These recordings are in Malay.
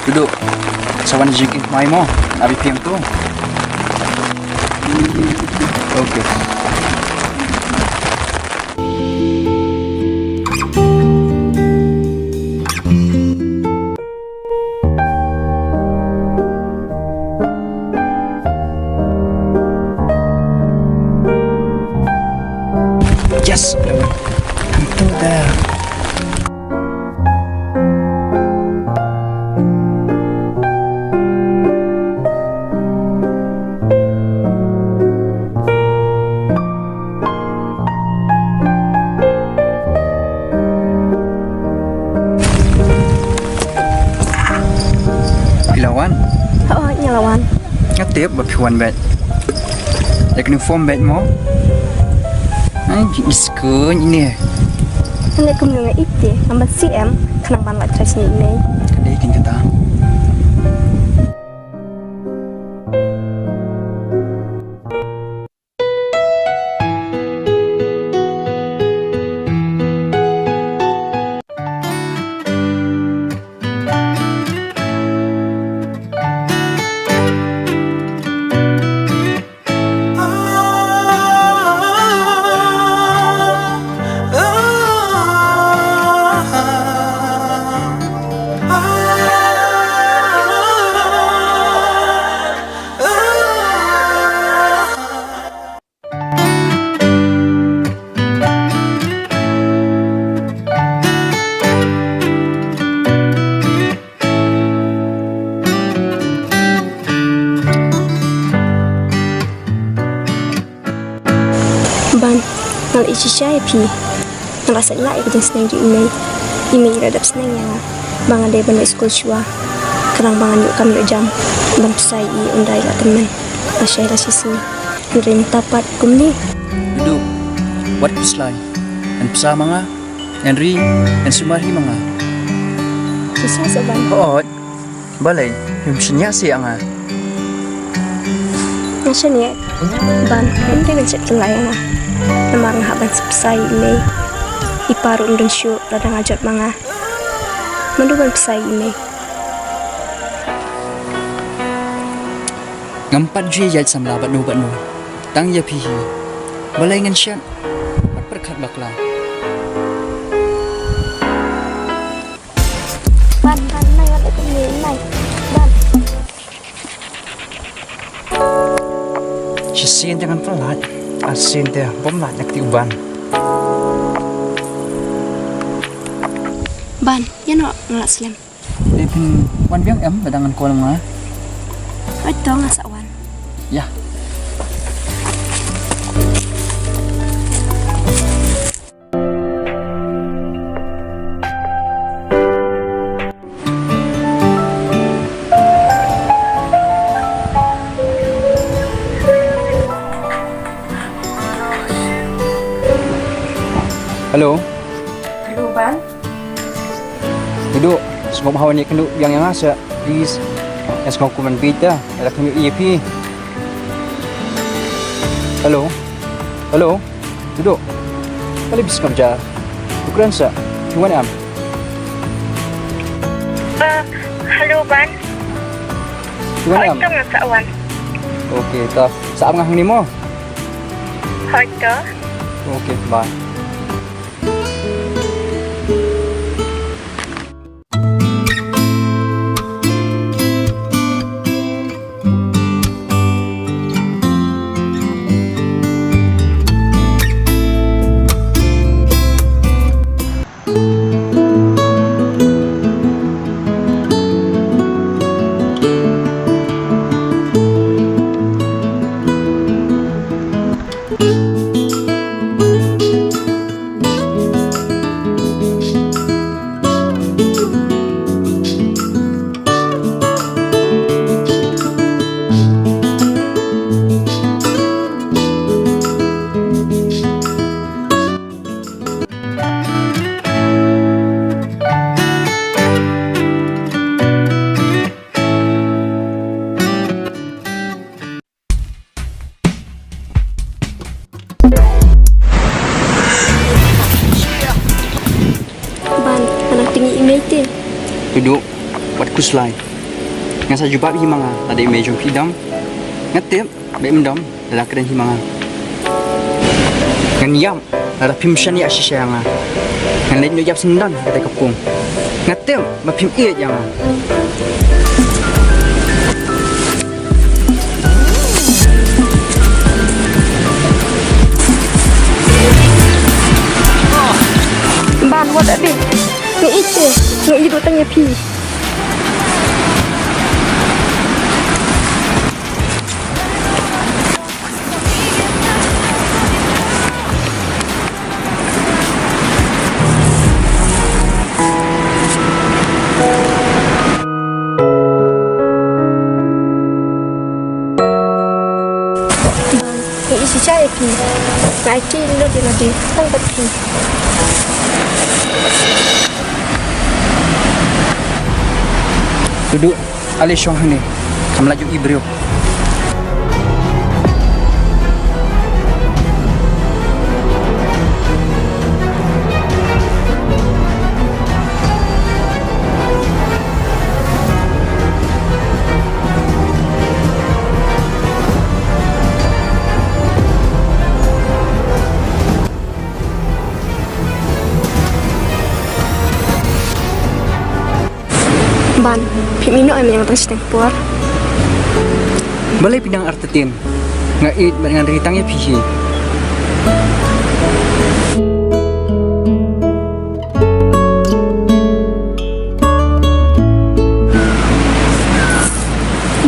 Duduk. Sawan jigit mai mo. Abi piang tu. Okey. Yes. Itu dah. Lawan. Oo, lawan. Ngatip berpiwan bet. Yak ni form bet mo. Ai iskun ini. Ane kumnga ite, ambat CM kanang banlat tres ni ini. Kadai kin kata. Ban, ngal isi siya pi. Ngerasa lah ikut seneng di email radap seneng ya. Bangan dari bandar sekolah syua. Kerang bangan yuk kami yuk jam. Ban pesai i undai lah teman. Asyai lah sisi. Ngerim tapat kum ni. Duduk. Wat kuslai. Dan pesa manga. Henry dan Sumari manga. Sisa seban. Oh. Balai. Himsinya si anga. Ngasya ni ban, nanti bencet kelayang lah. Namar ngahaban sepesai ini. Iparun dan syuk rada ngajat manga. Menduban pesai ini. Ngampat jui jait samla bat nu. Tang ya pihi. Balai ngan syat. Bat perkat bakla. Ban, nai ada kemil nai. Ban. Sisin jangan pelat. Asin dia bomlat nak tiuban. Ban, ya no ngelak slam. Dia pun wan biang badangan kolam ah. Itu ngasawan. Ya. Halo. Halo, Ban. Duduk. Semua bahawa ni kena yang asa. Please. Yang semua kuman pita. Ada kena EP. Halo. Halo. Duduk. Kali bisa kerja. Ukuran sa. Cuman am. Halo, Ban. Cuman am. Itu ngasawan. Okey, tak. Saat ngah ni mo. Itu. Okey, bye. Ban, anak tinggi email tu. Duduk. Buat kuslai. Nga sa jubab himanga ada image of hidam. Ngatip be mendam dalam keren himanga. Ngan yam ada pimshan ya shisha nga. Ngan lain yap sendan kata kapung. Ngatip ma pim iet yang. Ban what ada? Ngi itu, ngi itu tanya pi. Ngi isi cai pi. Ngai pi lo di tang pi. Duduk alih syong ni. Kamu laju ibrio. Ban, pimino ay yang terus tempur. Balai pindang artetin. Ngait dengan ritangnya pihi.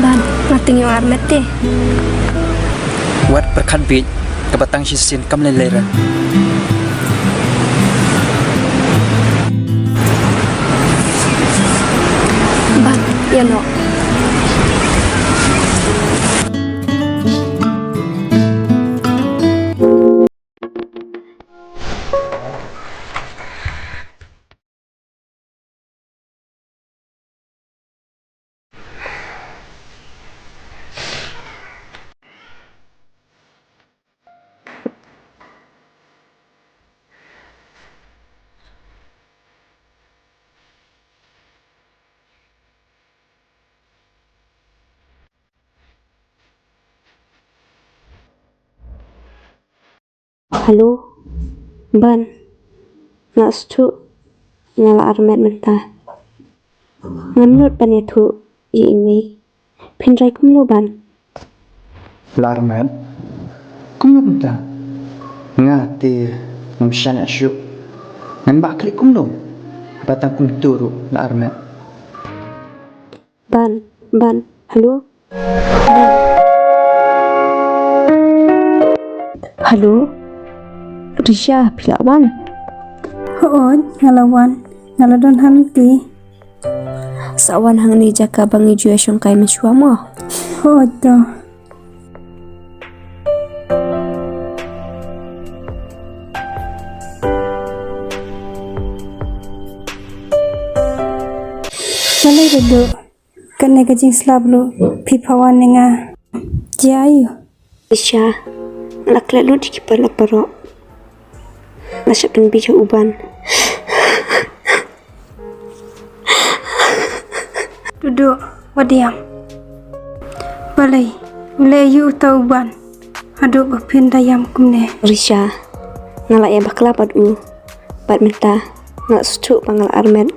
Ban, nating yung armet eh. Wat perkat bit kebatang sisin kam lelera. Ban, yan o. Halo, Ban, nak setu ngala armet mentah. Ngamnut ban itu ini, pendrai kumlo ban. Larmet. Kum lumta. Ngati memshan asyuk. Ngan baklik kum lum. Batang kum turu larmet. Ban, halo. Halo, Risha, pila ban. Hoon, ngalawan. Ngaladon hamti. Sawan hang ni jaka bangi juya syong kay maswa mo. Hoon to. Malay redo. Kane kajing slablo. Pipawan nga. Jayu. Risha, lakla lu di kipar laparo. Nasyak dan bija uban. Duduk, wadiam. Balai, mulai yu tauban. Aduk bapin dayam kumne. Risha, ngalak yang bakla padu. Bat mentah, ngalak setu pangal armet.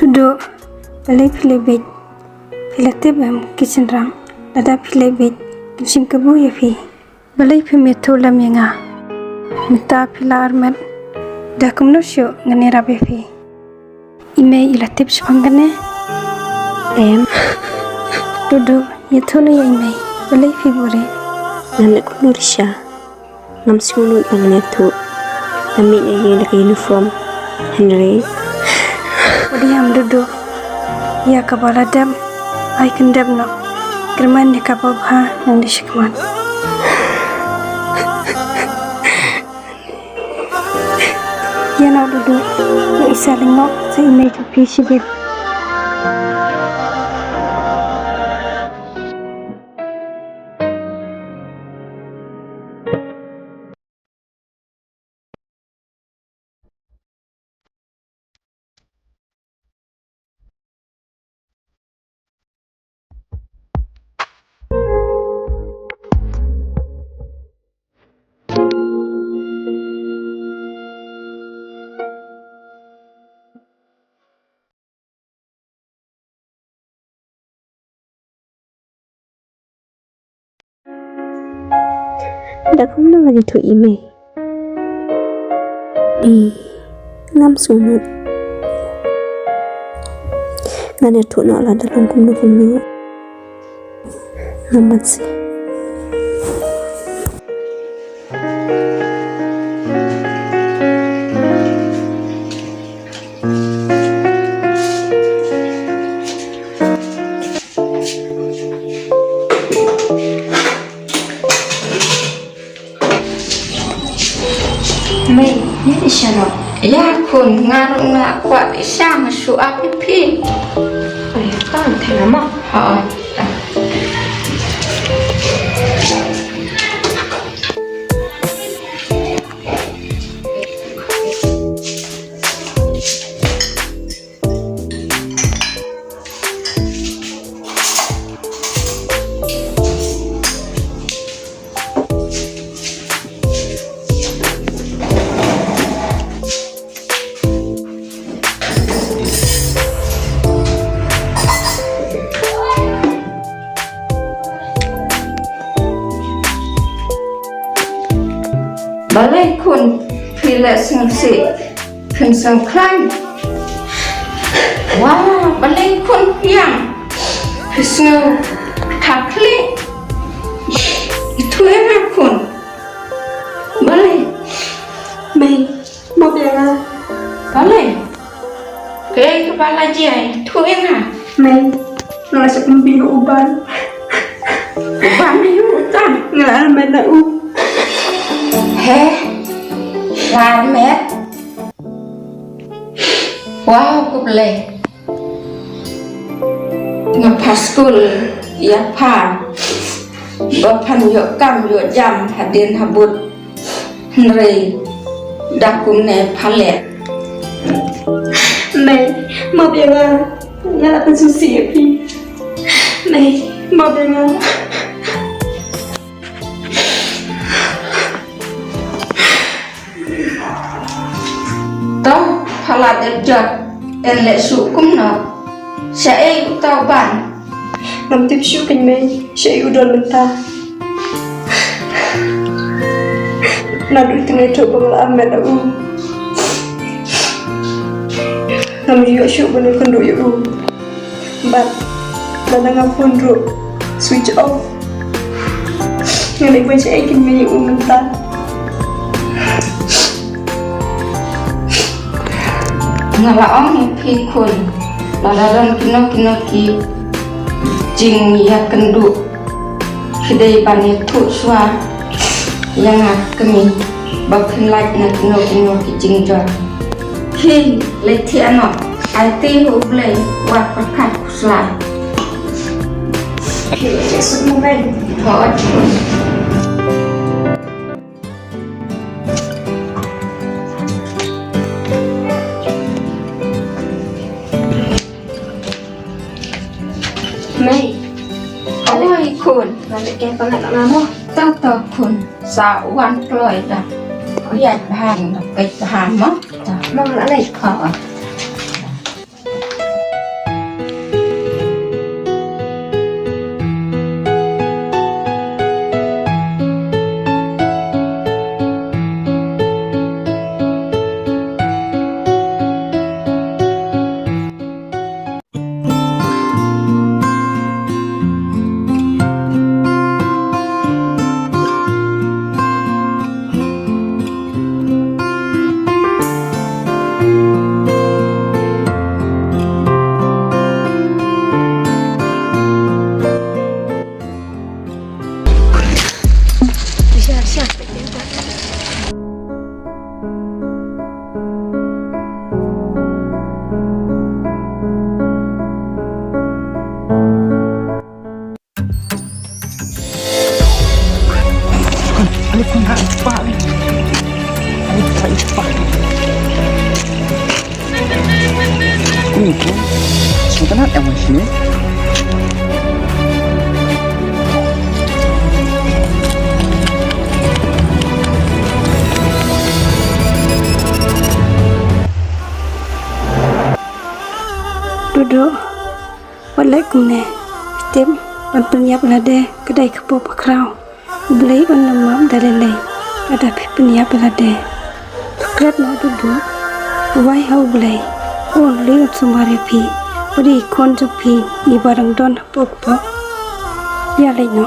Duduk, balai pilih tebam kitchen rang. Dada pilih kimsim kebu ya pi. Balai metu lam yenga. Minta pila armet. Dah kumnosyo ngene rabe pi. Ime ila tips panggane. Duduk, yetu na ya ime. Balai pi bore. Nanak kuno Risha, ngam sunut pangan itu. Ambil yang lagi uniform. Henry. Wadiam duduk. Ya kabala dam. Ay kendam no. Kerman ni kababha nang disikman. Yan ako duduk. Yung isa lingok sa image of PCB. đã không nang lagi tu email ngam sunut ngane tu no la dalam kumnu ngamat sih Mày nhớ đi sao nó? Ya kun ngarung nak kuat isang su api. Ay, kan thằng mà Họ. Balai kun pila sengsi pensang klan. Wah, balai kun yang pesnu takli. Itu enak kun. Balai, mày một điều là balai. Cái kepala dia itu enak. mày nó sẽ không bị uban Ubah ni hutan. nggak ada mày là u Heh, lamet. Wow, aku boleh. Ngapaskul, ya pa. Bapan yuk kam yuk jam hadin habut. Nri, dakum ne palet. mày một điều là nhà là con sushi ở phi mày một điều là Tau palat ejot, elek sukum no. Saya tahu ban. làm tiếp xúc kinh mày sẽ yêu đơn mình ta nào đuổi từng ngày trộn bằng là mẹ là u làm gì ở chỗ bên đây con đuổi u bạn bạn đang ngắm phone rồi switch off ngày này quay sẽ kinh mày u mình ta Ngalaong pikun, ladaran kino ki jing ya kendu, kedai bani tu sua, yang kami bakin like na kino ki jing jor. Hi letiano, IT hublay wat perkat kusla. sẽ xuất mong đây Hot. mày Oi kun. làm để kèm con lại làm không Tau kun sa wan kloy da. Yat bhang da kai bhang mo. mong đã này Họ. Ano pun hak cepat ni? Ano paling cepat ni? Ini pun sebentar yang macam ni. duduk balik nè tiếp bạn tuân nhập là đê cái đây khắp bộ bạc rau Blay on the map dalele ada pipnia pelade tukret no dudu why how blay only on sumare pi uri konjo pi ibarang don pokpo ya le no